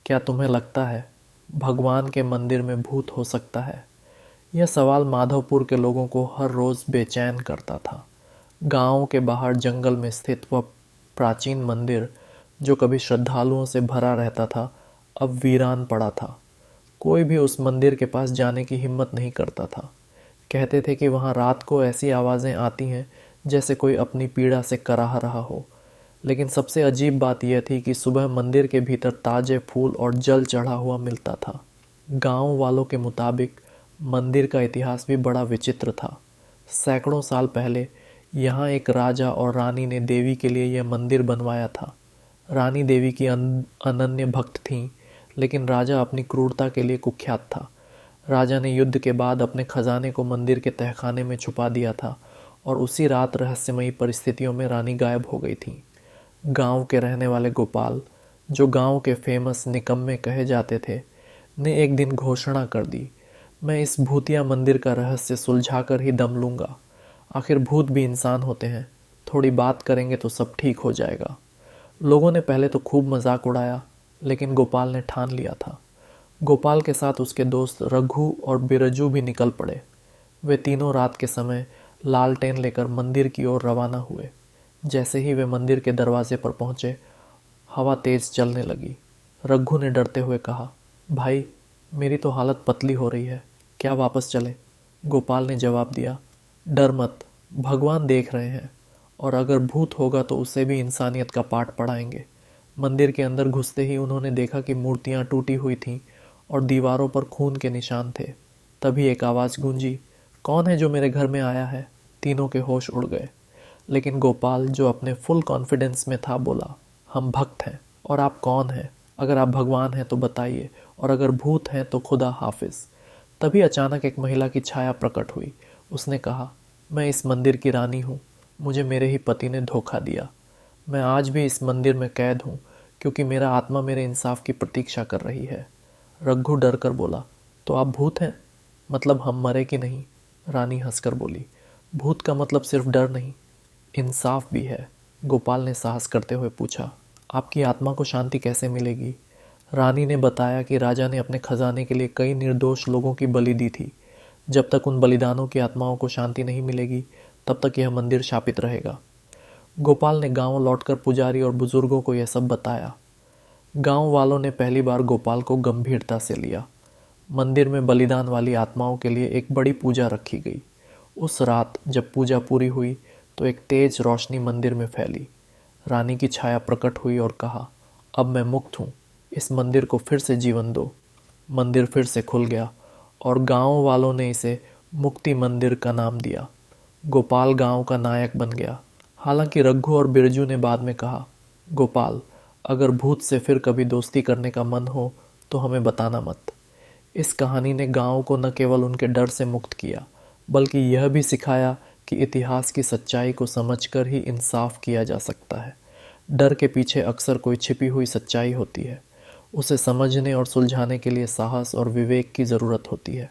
क्या तुम्हें लगता है भगवान के मंदिर में भूत हो सकता है? यह सवाल माधवपुर के लोगों को हर रोज बेचैन करता था। गांव के बाहर जंगल में स्थित वह प्राचीन मंदिर, जो कभी श्रद्धालुओं से भरा रहता था, अब वीरान पड़ा था। कोई भी उस मंदिर के पास जाने की हिम्मत नहीं करता था। कहते थे कि वहाँ रात को ऐसी आवाज़ें आती हैं जैसे कोई अपनी पीड़ा से कराह रहा हो। लेकिन सबसे अजीब बात यह थी कि सुबह मंदिर के भीतर ताजे फूल और जल चढ़ा हुआ मिलता था। गांव वालों के मुताबिक मंदिर का इतिहास भी बड़ा विचित्र था। सैकड़ों साल पहले यहाँ एक राजा और रानी ने देवी के लिए यह मंदिर बनवाया था। रानी देवी की अनन्य भक्त थीं, लेकिन राजा अपनी क्रूरता के लिए कुख्यात था। राजा ने युद्ध के बाद अपने खजाने को मंदिर के तहखाने में छुपा दिया था और उसी रात रहस्यमयी परिस्थितियों में रानी गायब हो गई थी। गांव के रहने वाले गोपाल, जो गांव के फेमस निकम्मे कहे जाते थे, ने एक दिन घोषणा कर दी, मैं इस भूतिया मंदिर का रहस्य सुलझा कर ही दम लूंगा। आखिर भूत भी इंसान होते हैं, थोड़ी बात करेंगे तो सब ठीक हो जाएगा। लोगों ने पहले तो खूब मजाक उड़ाया, लेकिन गोपाल ने ठान लिया था। गोपाल के साथ उसके दोस्त रघु और बिरजू भी निकल पड़े। वे तीनों रात के समय लालटेन लेकर मंदिर की ओर रवाना हुए। जैसे ही वे मंदिर के दरवाजे पर पहुंचे, हवा तेज चलने लगी। रघु ने डरते हुए कहा, भाई, मेरी तो हालत पतली हो रही है, क्या वापस चले? गोपाल ने जवाब दिया, डर मत, भगवान देख रहे हैं, और अगर भूत होगा तो उसे भी इंसानियत का पाठ पढ़ाएंगे। मंदिर के अंदर घुसते ही उन्होंने देखा कि मूर्तियां टूटी हुई थीं और दीवारों पर खून के निशान थे। तभी एक आवाज़ गूंजी, कौन है जो मेरे घर में आया है? तीनों के होश उड़ गए। लेकिन गोपाल, जो अपने फुल कॉन्फिडेंस में था, बोला, हम भक्त हैं। और आप कौन हैं? अगर आप भगवान हैं तो बताइए, और अगर भूत हैं तो खुदा हाफिज। तभी अचानक एक महिला की छाया प्रकट हुई। उसने कहा, मैं इस मंदिर की रानी हूँ। मुझे मेरे ही पति ने धोखा दिया। मैं आज भी इस मंदिर में कैद हूँ, क्योंकि मेरा आत्मा मेरे इंसाफ की प्रतीक्षा कर रही है। रघु डर कर बोला, तो आप भूत हैं? मतलब हम मरे कि नहीं? रानी हंसकर बोली, भूत का मतलब सिर्फ डर नहीं, इंसाफ भी है। गोपाल ने साहस करते हुए पूछा, आपकी आत्मा को शांति कैसे मिलेगी? रानी ने बताया कि राजा ने अपने खजाने के लिए कई निर्दोष लोगों की बलि दी थी। जब तक उन बलिदानों की आत्माओं को शांति नहीं मिलेगी, तब तक यह मंदिर शापित रहेगा। गोपाल ने गांव लौटकर पुजारी और बुजुर्गों को यह सब बताया। गांव वालों ने पहली बार गोपाल को गंभीरता से लिया। मंदिर में बलिदान वाली आत्माओं के लिए एक बड़ी पूजा रखी गई। उस रात जब पूजा पूरी हुई तो एक तेज रोशनी मंदिर में फैली। रानी की छाया प्रकट हुई और कहा, अब मैं मुक्त हूँ, इस मंदिर को फिर से जीवन दो। मंदिर फिर से खुल गया और गांव वालों ने इसे मुक्ति मंदिर का नाम दिया। गोपाल गांव का नायक बन गया। हालांकि रघु और बिरजू ने बाद में कहा, गोपाल, अगर भूत से फिर कभी दोस्ती करने का मन हो तो हमें बताना मत। इस कहानी ने गांव को न केवल उनके डर से मुक्त किया, बल्कि यह भी सिखाया कि इतिहास की सच्चाई को समझकर ही इंसाफ किया जा सकता है। डर के पीछे अक्सर कोई छिपी हुई सच्चाई होती है। उसे समझने और सुलझाने के लिए साहस और विवेक की ज़रूरत होती है।